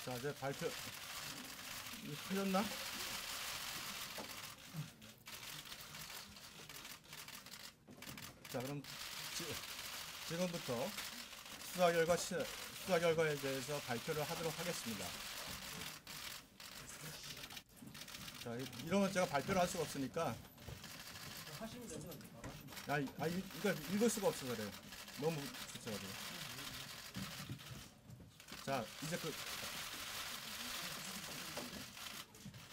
자, 이제 발표. 이거 틀렸나? 자, 그럼 지금부터 수사 결과에 대해서 발표를 하도록 하겠습니다. 자, 이러면 제가 발표를 할 수가 없으니까. 하시면 되면 이거 읽을 수가 없어서 그래요. 너무 붙여가지고. 자, 이제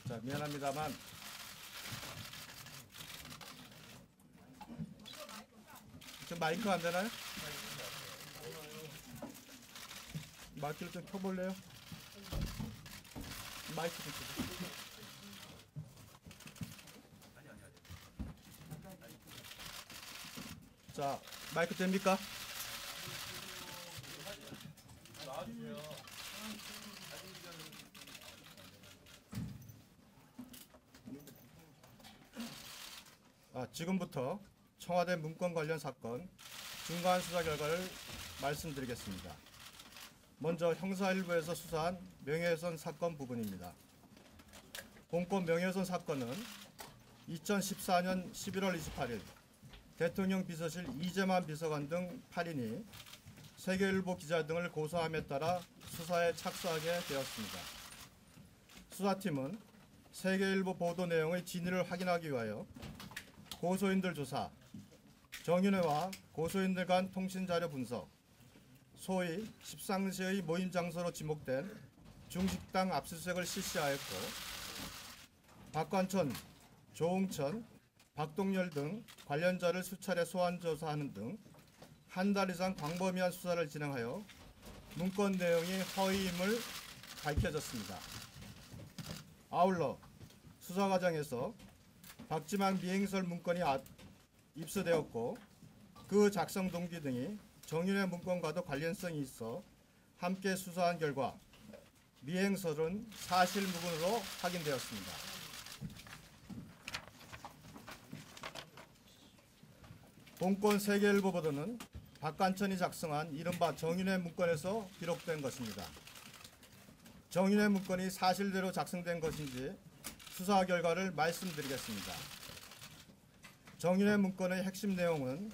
자, 미안합니다만. 지금 마이크 안 되나요? 마이크를 좀 켜볼래요? 마이크 좀 켜줘. 자, 마이크 됩니까? 지금부터 청와대 문건 관련 사건 중간 수사 결과를 말씀드리겠습니다. 먼저 형사 1부에서 수사한 명예훼손 사건 부분입니다. 본건 명예훼손 사건은 2014년 11월 28일 대통령 비서실 이재만 비서관 등 8인이 세계일보 기자 등을 고소함에 따라 수사에 착수하게 되었습니다. 수사팀은 세계일보 보도 내용의 진위를 확인하기 위하여 고소인들 조사, 정윤회와 고소인들 간 통신자료 분석, 소위 십상시의 모임 장소로 지목된 중식당 압수수색을 실시하였고, 박관천, 조응천, 박동열 등 관련자를 수차례 소환 조사하는 등 한 달 이상 광범위한 수사를 진행하여 문건 내용이 허위임을 밝혀졌습니다. 아울러 수사 과정에서 박지만 미행설 문건이 입수되었고 그 작성 동기 등이 정윤회 문건과도 관련성이 있어 함께 수사한 결과 미행설은 사실무근으로 확인되었습니다. 본건 세계일보 보도는 박관천이 작성한 이른바 정윤회 문건에서 기록된 것입니다. 정윤회 문건이 사실대로 작성된 것인지 수사 결과를 말씀드리겠습니다. 정윤회 문건의 핵심 내용은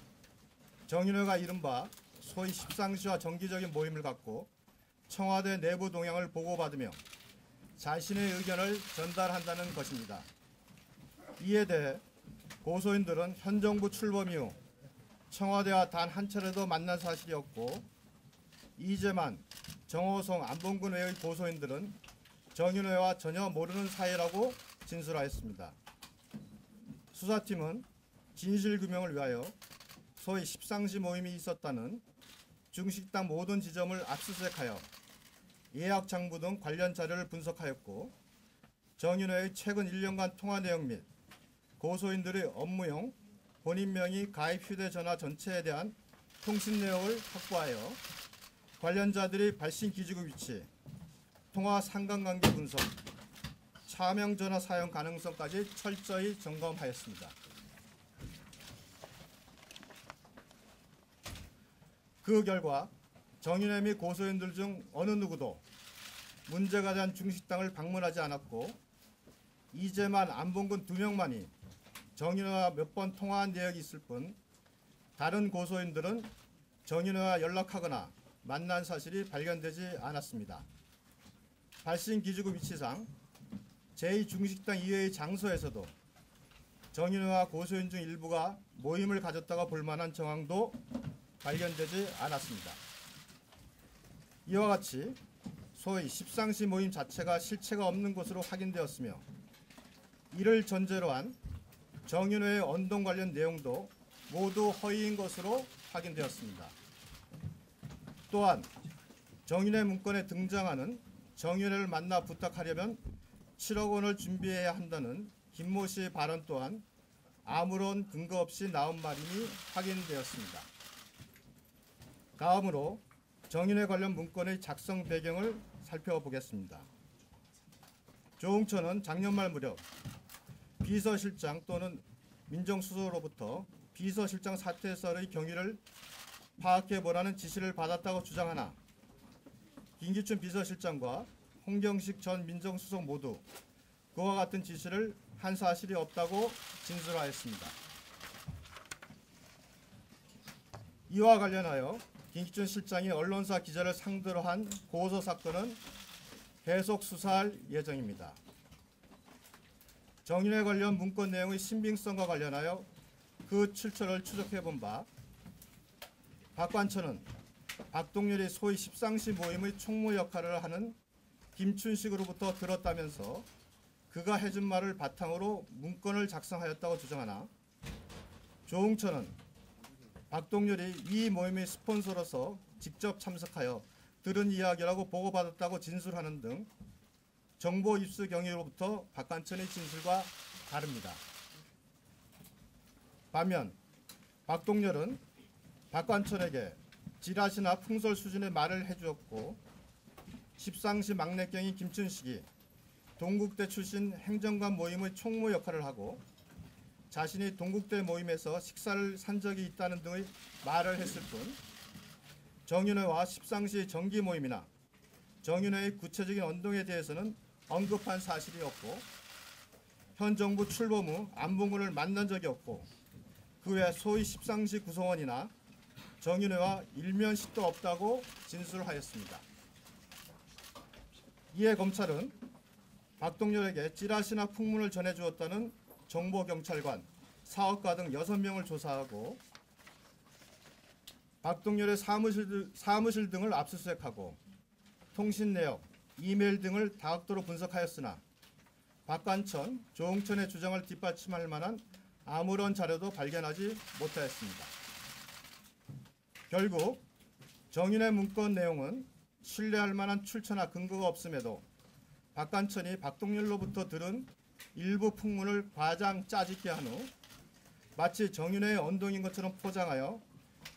정윤회가 이른바 소위 십상시와 정기적인 모임을 갖고 청와대 내부 동향을 보고받으며 자신의 의견을 전달한다는 것입니다. 이에 대해 고소인들은 현 정부 출범 이후 청와대와 단 한 차례도 만난 사실이 없고 이재만, 정호성, 안봉근 외의 고소인들은 정윤회와 전혀 모르는 사이라고 진술하였습니다. 수사팀은 진실규명을 위하여 소위 십상시 모임이 있었다는 중식당 모든 지점을 압수수색하여 예약 장부 등 관련 자료를 분석하였고 정윤회의 최근 1년간 통화 내용 및 고소인들의 업무용, 본인 명의 가입 휴대전화 전체에 대한 통신 내역을 확보하여 관련자들의 발신 기지국 위치, 통화 상관관계 분석, 차명 전화 사용 가능성까지 철저히 점검하였습니다. 그 결과 정윤회 및 고소인들 중 어느 누구도 문제가 된 중식당을 방문하지 않았고 이재만, 안봉근 2명만이 정윤회와 몇 번 통화한 내역이 있을 뿐 다른 고소인들은 정윤회와 연락하거나 만난 사실이 발견되지 않았습니다. 발신 기지국 위치상 제2중식당 이외의 장소에서도 정윤회와 고소인 중 일부가 모임을 가졌다가 볼만한 정황도 발견되지 않았습니다. 이와 같이 소위 십상시 모임 자체가 실체가 없는 것으로 확인되었으며 이를 전제로 한 정윤회의 언동 관련 내용도 모두 허위인 것으로 확인되었습니다. 또한 정윤회 문건에 등장하는 정윤회를 만나 부탁하려면 7억 원을 준비해야 한다는 김모 씨의 발언 또한 아무런 근거 없이 나온 말임이 확인되었습니다. 다음으로 정윤회 관련 문건의 작성 배경을 살펴보겠습니다. 조응천은 작년 말 무렵 비서실장 또는 민정수석으로부터 비서실장 사퇴설의 경위를 파악해보라는 지시를 받았다고 주장하나 김기춘 비서실장과 홍경식 전 민정수석 모두 그와 같은 지시를 한 사실이 없다고 진술하였습니다. 이와 관련하여 김기춘 실장이 언론사 기자를 상대로 한 고소 사건은 계속 수사할 예정입니다. 정윤회 관련 문건 내용의 신빙성과 관련하여 그 출처를 추적해본 바 박관천은 박동렬이 소위 십상시 모임의 총무 역할을 하는 김춘식으로부터 들었다면서 그가 해준 말을 바탕으로 문건을 작성하였다고 주장하나 조응천은 박동렬이 이 모임의 스폰서로서 직접 참석하여 들은 이야기라고 보고받았다고 진술하는 등 정보 입수 경위로부터 박관천의 진술과 다릅니다. 반면 박동렬은 박관천에게 지라시나 풍설 수준의 말을 해주었고 십상시 막내경인 김춘식이 동국대 출신 행정관 모임의 총무 역할을 하고 자신이 동국대 모임에서 식사를 산 적이 있다는 등의 말을 했을 뿐 정윤회와 십상시 정기 모임이나 정윤회의 구체적인 언동에 대해서는 언급한 사실이 없고 현 정부 출범 후 안봉근을 만난 적이 없고 그 외 소위 십상시 구성원이나 정윤회와 일면식도 없다고 진술하였습니다. 이에 검찰은 박동렬에게 찌라시나 풍문을 전해주었다는 정보경찰관, 사업가 등 6명을 조사하고 박동렬의 사무실 등을 압수수색하고 통신 내역, 이메일 등을 다각도로 분석하였으나 박관천, 조응천의 주장을 뒷받침할 만한 아무런 자료도 발견하지 못하였습니다. 결국 정윤회 문건 내용은 신뢰할 만한 출처나 근거가 없음에도 박관천이 박동렬로부터 들은 일부 풍문을 과장 짜집게 한 후 마치 정윤회의 언동인 것처럼 포장하여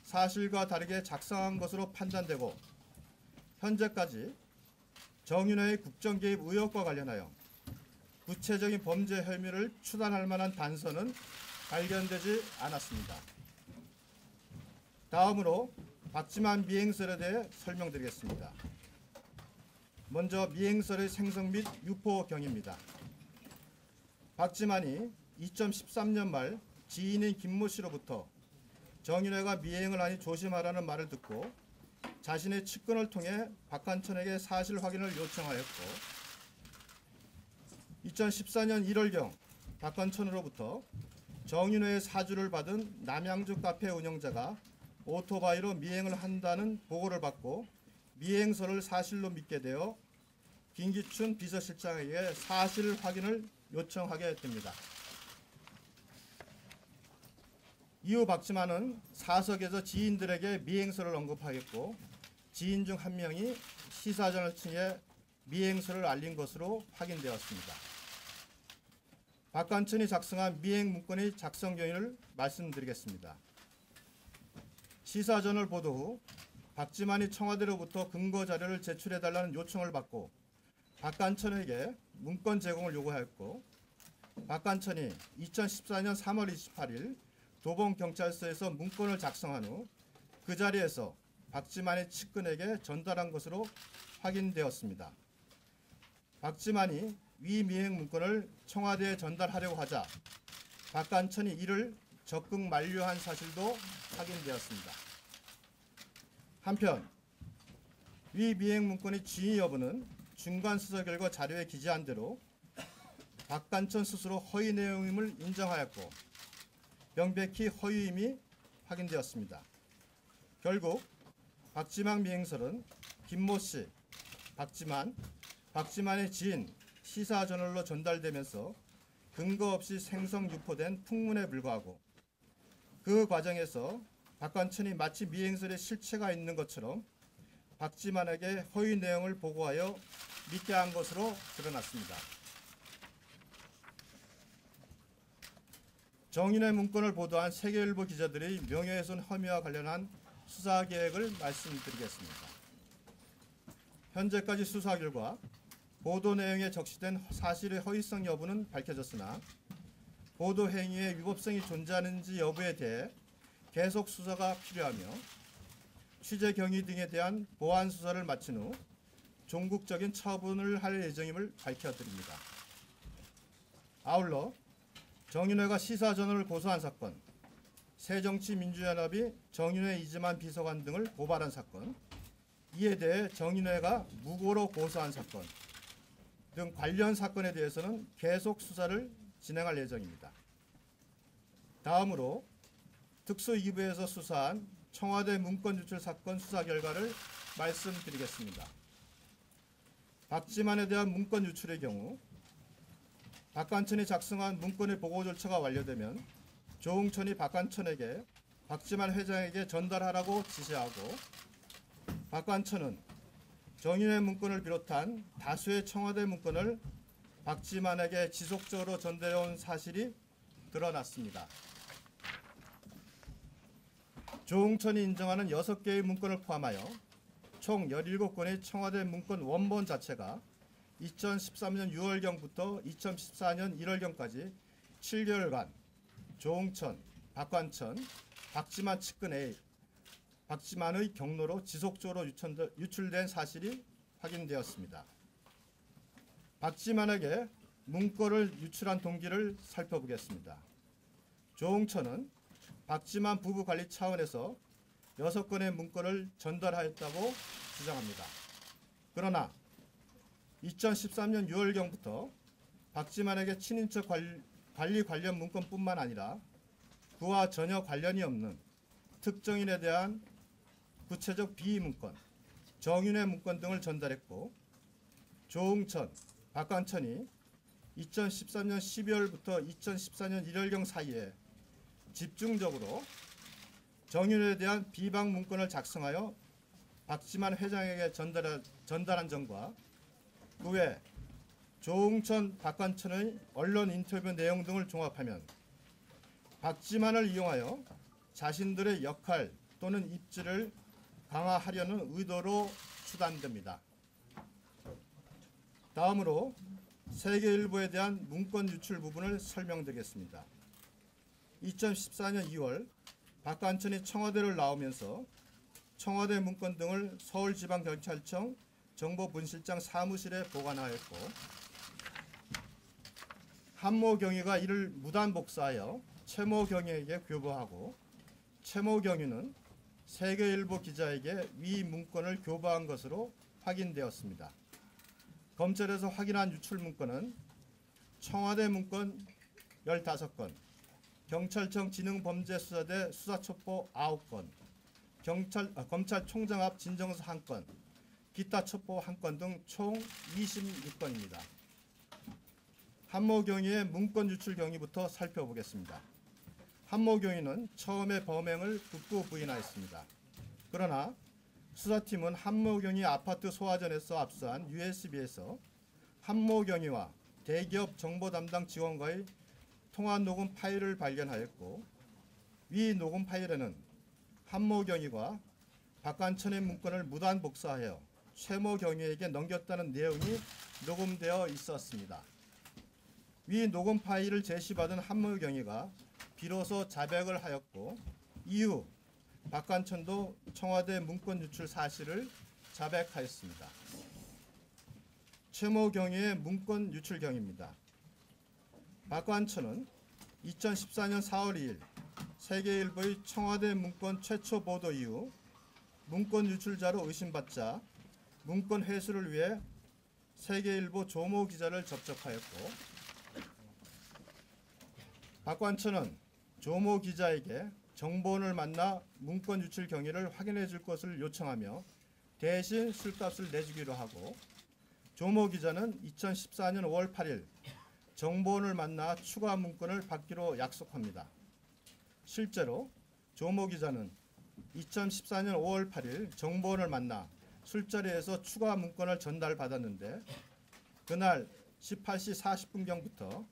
사실과 다르게 작성한 것으로 판단되고 현재까지 정윤회의 국정개입 의혹과 관련하여 구체적인 범죄 혐의를 추단할 만한 단서는 발견되지 않았습니다. 다음으로 박지만 미행설에 대해 설명드리겠습니다. 먼저 미행설의 생성 및 유포경입니다. 박지만이 2013년 말 지인인 김모 씨로부터 정윤회가 미행을 하니 조심하라는 말을 듣고 자신의 측근을 통해 박관천에게 사실 확인을 요청하였고 2014년 1월경 박관천으로부터 정윤회의 사주를 받은 남양주 카페 운영자가 오토바이로 미행을 한다는 보고를 받고 미행설을 사실로 믿게 되어 김기춘 비서실장에게 사실 확인을 요청하게 됩니다. 이후 박지만은 사석에서 지인들에게 미행설을 언급하였고 지인 중 한 명이 시사전을 통해 미행설을 알린 것으로 확인되었습니다. 박관천이 작성한 미행 문건의 작성 경위를 말씀드리겠습니다. 시사전을 보도 후 박지만이 청와대로부터 근거 자료를 제출해달라는 요청을 받고 박관천에게 문건 제공을 요구하였고 박관천이 2014년 3월 28일 도봉경찰서에서 문건을 작성한 후 그 자리에서 박지만의 측근에게 전달한 것으로 확인되었습니다. 박지만이 위 미행 문건을 청와대에 전달하려고 하자 박관천이 이를 적극 만류한 사실도 확인되었습니다. 한편 위 미행 문건의 진위 여부는 중간 수사 결과 자료에 기재한 대로 박관천 스스로 허위 내용임을 인정하였고 명백히 허위임이 확인되었습니다. 결국 박지만 미행설은 김모 씨, 박지만의 지인 시사저널로 전달되면서 근거 없이 생성 유포된 풍문에 불과하고 그 과정에서 박관천이 마치 미행설에 실체가 있는 것처럼 박지만에게 허위 내용을 보고하여 믿게 한 것으로 드러났습니다. 정윤회 문건을 보도한 세계일보 기자들의 명예훼손 혐의와 관련한 수사 계획을 말씀드리겠습니다. 현재까지 수사 결과 보도 내용에 적시된 사실의 허위성 여부는 밝혀졌으나 보도 행위의 위법성이 존재하는지 여부에 대해 계속 수사가 필요하며 취재 경위 등에 대한 보완 수사를 마친 후 종국적인 처분을 할 예정임을 밝혀드립니다. 아울러 정윤회가 시사전원을 고소한 사건, 새정치민주연합이 정윤회 이재만 비서관 등을 고발한 사건, 이에 대해 정윤회가 무고로 고소한 사건 등 관련 사건에 대해서는 계속 수사를 진행할 예정입니다. 다음으로 특수 2부에서 수사한 청와대 문건 유출 사건 수사 결과를 말씀드리겠습니다. 박지만에 대한 문건 유출의 경우 박관천이 작성한 문건의 보고 절차가 완료되면 조응천이 박관천에게 박지만 회장에게 전달하라고 지시하고 박관천은 정윤회 문건을 비롯한 다수의 청와대 문건을 박지만에게 지속적으로 전달해온 사실이 드러났습니다. 조응천이 인정하는 6개의 문건을 포함하여 총 17건의 청와대 문건 원본 자체가 2013년 6월경부터 2014년 1월경까지 7개월간 조응천, 박관천, 박지만 측근의 박지만의 경로로 지속적으로 유출된 사실이 확인되었습니다. 박지만에게 문건을 유출한 동기를 살펴보겠습니다. 조응천은 박지만 부부 관리 차원에서 6건의 문건을 전달하였다고 주장합니다. 그러나 2013년 6월경부터 박지만에게 친인척 관리 관련 문건뿐만 아니라 그와 전혀 관련이 없는 특정인에 대한 구체적 비위 문건, 정윤회 문건 등을 전달했고 조응천, 박관천이 2013년 12월부터 2014년 1월경 사이에 집중적으로 정윤회에 대한 비방 문건을 작성하여 박지만 회장에게 전달한 점과 그 외 조응천, 박관천의 언론 인터뷰 내용 등을 종합하면 박지만을 이용하여 자신들의 역할 또는 입지를 강화하려는 의도로 추단됩니다. 다음으로 세계일보에 대한 문건 유출 부분을 설명드리겠습니다. 2014년 2월 박관천이 청와대를 나오면서 청와대 문건 등을 서울지방경찰청 정보분실장 사무실에 보관하였고 한모 경위가 이를 무단 복사하여 최모 경위에게 교부하고 최모 경위는 세계일보 기자에게 위 문건을 교부한 것으로 확인되었습니다. 검찰에서 확인한 유출 문건은 청와대 문건 15건, 경찰청 지능범죄수사대 수사첩보 9건, 검찰총장 앞 진정서 1건, 기타 첩보 1건 등 총 26건입니다. 한모 경위의 문건 유출 경위부터 살펴보겠습니다. 한모 경위는 처음에 범행을 극구 부인하였습니다. 그러나 수사팀은 한모 경위 아파트 소화전에서 압수한 USB에서 한모 경위와 대기업 정보 담당 직원과의 통화 녹음 파일을 발견하였고 위 녹음 파일에는 한모 경위가 박관천의 문건을 무단 복사하여 최모 경위에게 넘겼다는 내용이 녹음되어 있었습니다. 위 녹음 파일을 제시받은 한모 경위가 비로소 자백을 하였고 이후 박관천도 청와대 문건 유출 사실을 자백하였습니다. 최모 경위의 문건 유출 경위입니다. 박관천은 2014년 4월 2일 세계일보의 청와대 문건 최초 보도 이후 문건 유출자로 의심받자 문건 회수를 위해 세계일보 조모 기자를 접촉하였고 박관천은 조모 기자에게 정보원을 만나 문건 유출 경위를 확인해 줄 것을 요청하며 대신 술값을 내주기로 하고 조모 기자는 2014년 5월 8일 정보원을 만나 추가 문건을 받기로 약속합니다. 실제로 조모 기자는 2014년 5월 8일 정보원을 만나 술자리에서 추가 문건을 전달받았는데 그날 18시 40분경부터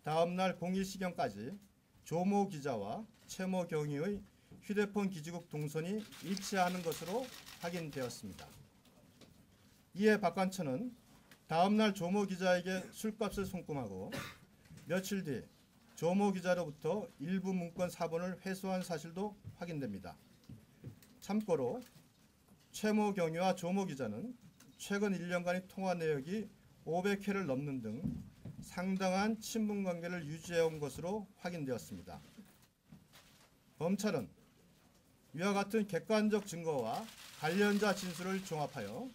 다음날 01시경까지 조모 기자와 최모 경위의 휴대폰 기지국 동선이 일치하는 것으로 확인되었습니다. 이에 박관천은 다음날 조모 기자에게 술값을 송금하고 며칠 뒤 조모 기자로부터 일부 문건 사본을 회수한 사실도 확인됩니다. 참고로 최모 경위와 조모 기자는 최근 1년간의 통화 내역이 500회를 넘는 등 상당한 친분 관계를 유지해온 것으로 확인되었습니다. 검찰은 위와 같은 객관적 증거와 관련자 진술을 종합하여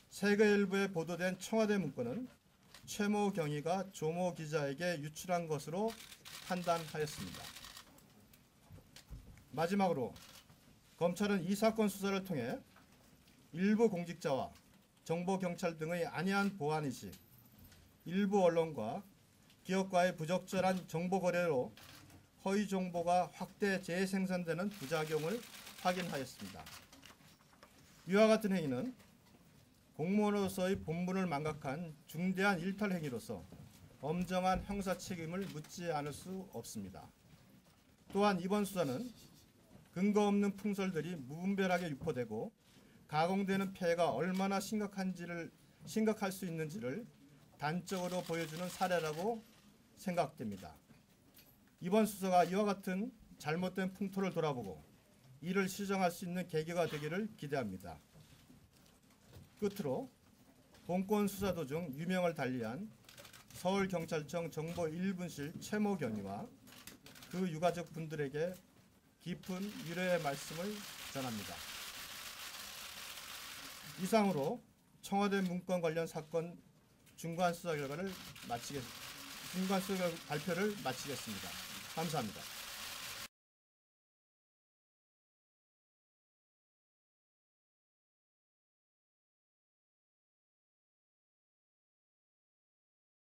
세계일보에 보도된 청와대 문건은 최모 경위가 조모 기자에게 유출한 것으로 판단하였습니다. 마지막으로 검찰은 이 사건 수사를 통해 일부 공직자와 정보경찰 등의 안이한 보안의식, 일부 언론과 기업과의 부적절한 정보 거래로 허위 정보가 확대 재생산되는 부작용을 확인하였습니다. 이와 같은 행위는 공무원으로서의 본분을 망각한 중대한 일탈 행위로서 엄정한 형사 책임을 묻지 않을 수 없습니다. 또한 이번 수사는 근거 없는 풍설들이 무분별하게 유포되고 가공되는 폐해가 얼마나 심각할 수 있는지를 단적으로 보여주는 사례라고 생각됩니다. 이번 수사가 이와 같은 잘못된 풍토를 돌아보고 이를 시정할 수 있는 계기가 되기를 기대합니다. 끝으로 본건 수사 도중 유명을 달리한 서울경찰청 정보 1분실 최모 경위와 그 유가족 분들에게 깊은 위로의 말씀을 전합니다. 이상으로 청와대 문건 관련 사건 중간 수사 발표를 마치겠습니다. 감사합니다.